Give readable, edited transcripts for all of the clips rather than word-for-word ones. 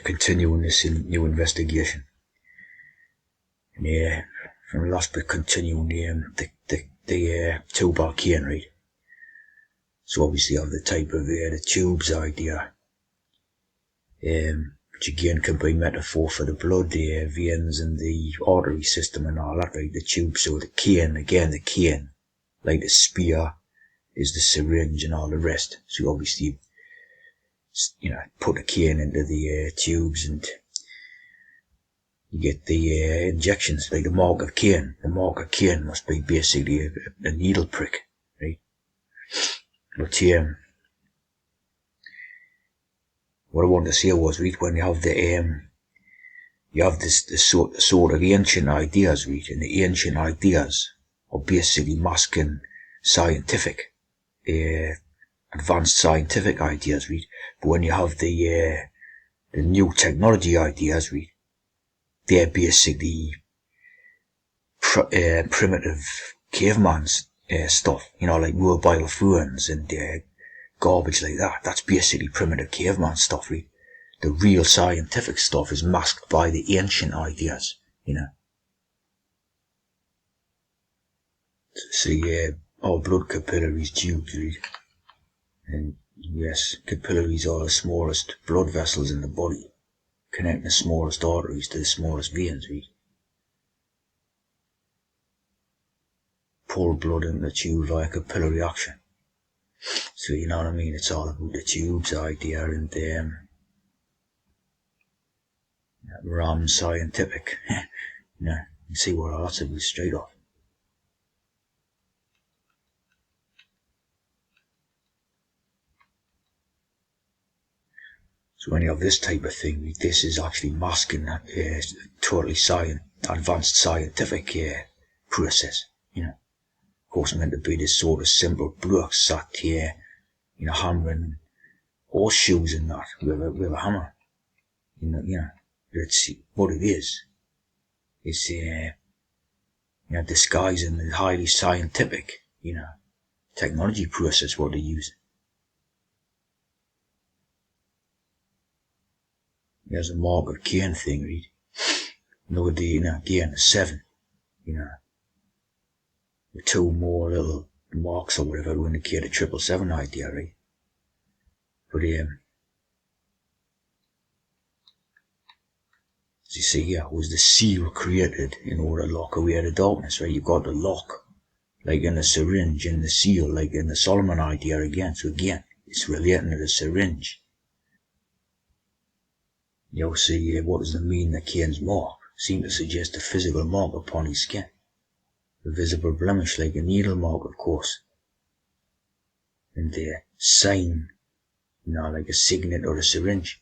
continuing this new investigation. And from the last bit, continuing the tube cane, right? So obviously of the type of the tubes idea, which again can be metaphor for the blood, the veins and the artery system and all that, right? The tube, so the cane, again the cane, like the spear is the syringe and all the rest. So obviously, put a cane into the tubes and you get the injections, like the mark of Cain. The mark of Cain must be basically a needle prick, right? But what I wanted to say was, right, when you have this sort of ancient ideas, right, and the ancient ideas are basically masking scientific, advanced scientific ideas, right? But when you have the new technology ideas, right, they're basically primitive caveman stuff, like mobile phones and garbage like that. That's basically primitive caveman stuff, right? The real scientific stuff is masked by the ancient ideas, See, our blood capillaries, tubes, right? And yes, capillaries are the smallest blood vessels in the body, connecting the smallest arteries to the smallest veins, right? Pull blood into the tube via capillary action. So you know what I mean? It's all about the tubes idea and RAM scientific. You see what lots of it straight off. So when you have this type of thing, this is actually masking totally advanced scientific process. Of course, meant to be this sort of simple bloke sat here, hammering horseshoes and that with a hammer. It's what it is. It's disguising the highly scientific, technology process what they use. There's a mark of Cain thing, right? Look at the, again, the 7, the 2 more little marks or whatever to indicate a 777 idea, right? But, as you see here, was the seal created in order to lock away the darkness, right? You've got the lock, like in the syringe, and the seal, like in the Solomon idea again. So again, it's relating to the syringe. You'll see what does it mean that Cain's mark seemed to suggest a physical mark upon his skin. A visible blemish like a needle mark, of course. And the sign, like a signet or a syringe.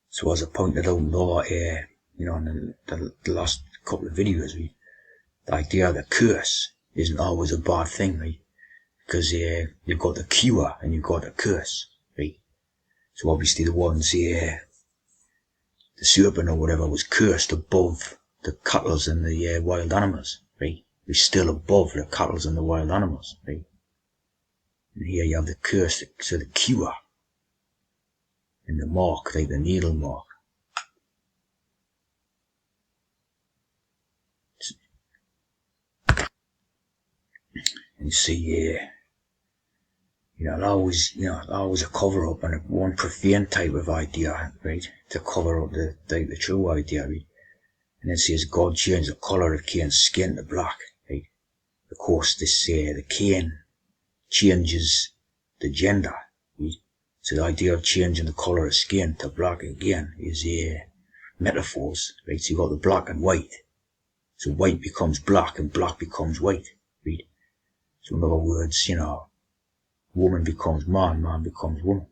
So as I pointed out in the last couple of videos, right, the idea of the curse isn't always a bad thing, right? Because you've got the cure and you've got the curse, right? So obviously the ones the serpent or whatever was cursed above the cattle and the wild animals, right? It's still above the cattle and the wild animals, right? And here you have the curse, so the cure, and the mark, like the needle mark. And you see, always a cover up and one profane type of idea, right? To cover up the true idea, right? And then says God changed the colour of Cain's skin to black, right? Of course, the Cain changes the gender, right? So the idea of changing the colour of skin to black again is metaphors, right? So you've got the black and white. So white becomes black and black becomes white, right? So in other words, woman becomes man, man becomes woman.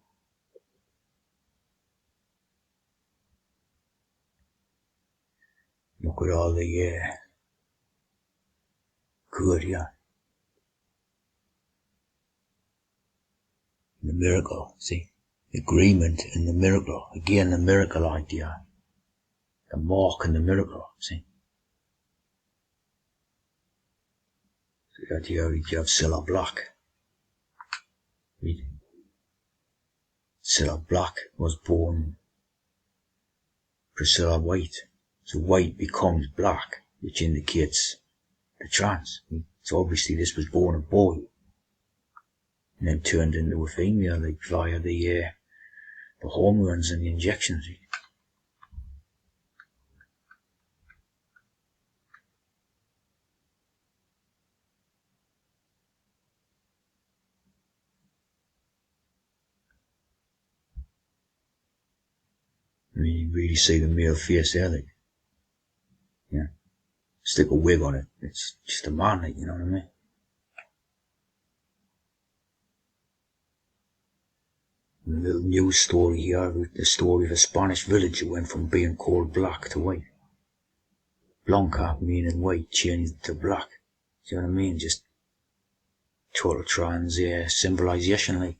Look at all the good, the miracle, see? Agreement in the miracle. Again, the miracle idea. The mark in the miracle, see? So the idea you have Cilla Black. Instead of black was born Priscilla White. So white becomes black, which indicates the trans. So obviously this was born a boy, and then turned into a female, like via the hormones and the injections. I mean, you really see the male face there, like, yeah. Stick a wig on it. It's just a man, like, you know what I mean? A little news story here, the story of a Spanish village that went from being called black to white. Blanca, meaning white, changed to black. Do you know what I mean? Just total trans, symbolization, like.